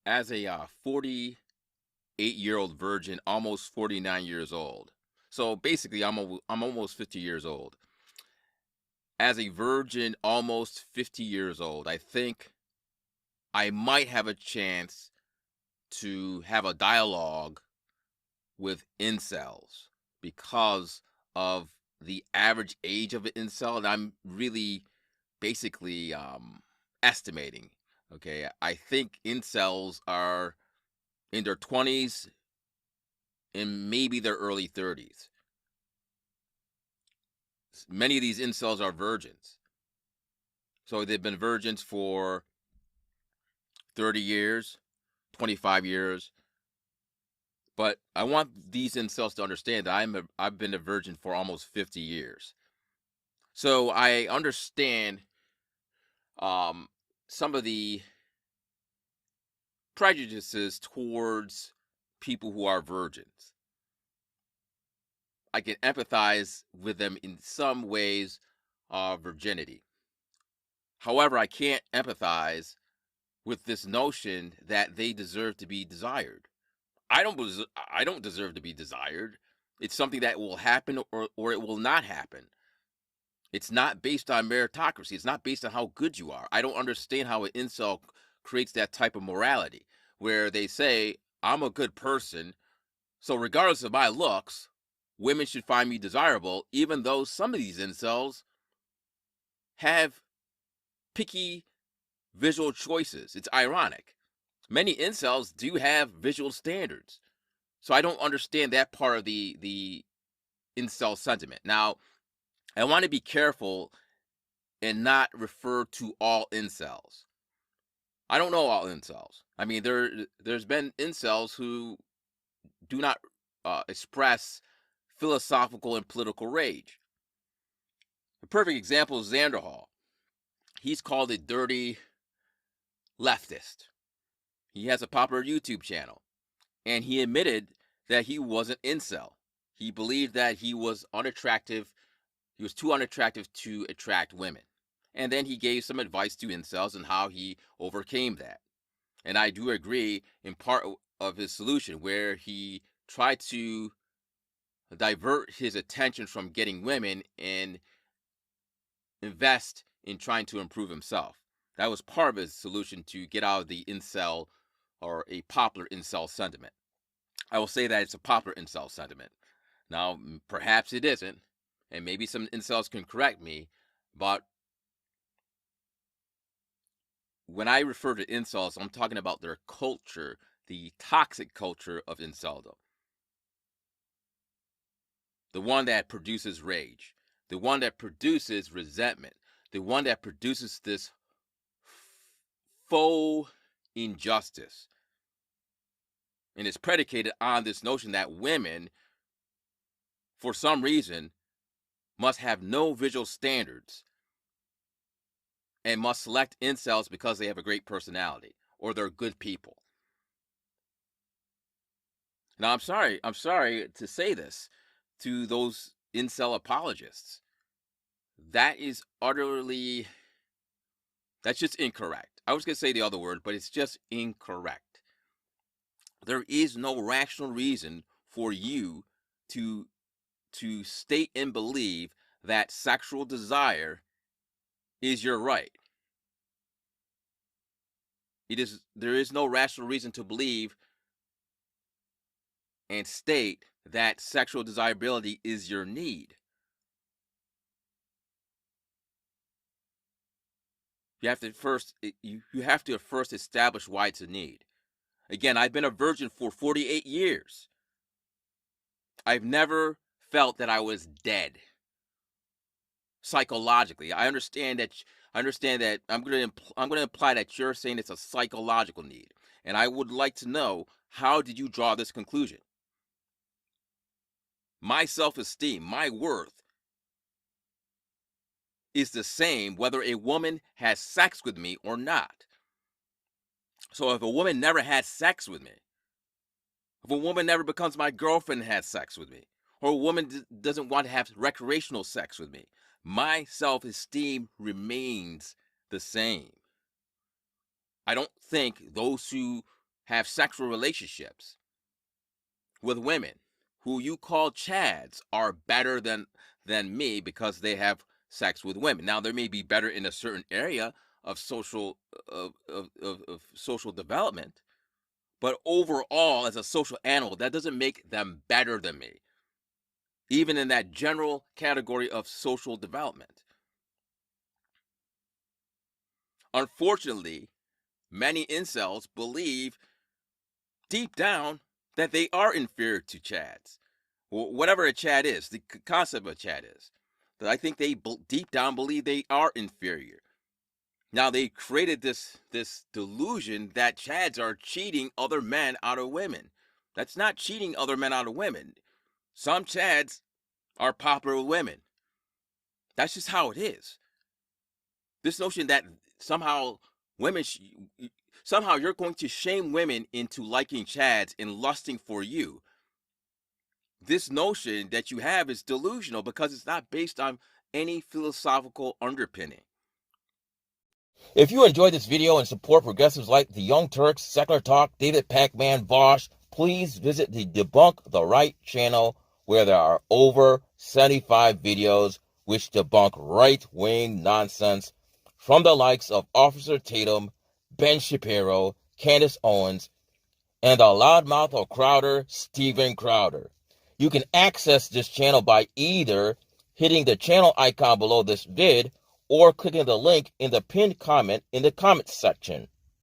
As a 48-year-old virgin, almost 49 years old. So basically, I'm almost 50 years old. As a virgin, almost 50 years old, I think I might have a chance to have a dialogue with incels because of the average age of an incel. And I'm really basically estimating. Okay. I think incels are in their 20s and maybe their early 30s. Many of these incels are virgins. So they've been virgins for 30 years, 25 years. But I want these incels to understand that I've been a virgin for almost 50 years. So I understand um, some of the prejudices towards people who are virgins. I can empathize with them in some ways of virginity. However, I can't empathize with this notion that they deserve to be desired. I don't deserve to be desired. It's something that will happen or it will not happen. It's not based on meritocracy. It's not based on how good you are. I don't understand how an incel creates that type of morality where they say, I'm a good person, so regardless of my looks, women should find me desirable, even though some of these incels have picky visual choices. It's ironic. Many incels do have visual standards. So I don't understand that part of the incel sentiment. Now, I want to be careful and not refer to all incels. I don't know all incels. I mean, there's been incels who do not express philosophical and political rage. A perfect example is Xander Hall. He's called a dirty leftist. He has a popular YouTube channel, and he admitted that he was an incel. He believed that he was unattractive. He was too unattractive to attract women. And then he gave some advice to incels on how he overcame that. And I do agree in part of his solution where he tried to divert his attention from getting women and invest in trying to improve himself. That was part of his solution to get out of the incel or a popular incel sentiment. I will say that it's a popular incel sentiment. Now, perhaps it isn't, and maybe some incels can correct me, but when I refer to incels, I'm talking about their culture, the toxic culture of inceldom. The one that produces rage, the one that produces resentment, the one that produces this faux injustice. And it's predicated on this notion that women, for some reason, must have no visual standards and must select incels because they have a great personality or they're good people. Now, I'm sorry to say this to those incel apologists. That is utterly, that's just incorrect. I was going to say the other word, but it's just incorrect. There is no rational reason for you to state and believe that sexual desire is your right. There is no rational reason to believe and state that sexual desirability is your need. You have to first establish why it's a need. Again, I've been a virgin for 48 years. I've never felt that I was dead psychologically. I understand that I'm going to imply that you're saying it's a psychological need. And I would like to know, how did you draw this conclusion? My self-esteem, my worth is the same whether a woman has sex with me or not. So if a woman never has sex with me, if a woman never becomes my girlfriend and has sex with me, or a woman doesn't want to have recreational sex with me, my self-esteem remains the same. I don't think those who have sexual relationships with women who you call chads are better than me because they have sex with women. Now, they may be better in a certain area of social development, but overall, as a social animal, that doesn't make them better than me, even in that general category of social development. Unfortunately, many incels believe deep down that they are inferior to chads, whatever a chad is, the concept of a chad is. That I think they deep down believe they are inferior. Now they created this delusion that chads are cheating other men out of women. That's not cheating other men out of women. Some chads are popular with women. That's just how it is. This notion that somehow women, somehow you're going to shame women into liking chads and lusting for you. This notion that you have is delusional because it's not based on any philosophical underpinning. If you enjoyed this video and support progressives like the Young Turks, Secular Talk, David Pac-Man, Vosh, please visit the Debunk the Right channel, where there are over 75 videos which debunk right-wing nonsense from the likes of Officer Tatum, Ben Shapiro, Candace Owens, and the loudmouth of Crowder, Steven Crowder. You can access this channel by either hitting the channel icon below this vid or clicking the link in the pinned comment in the comments section.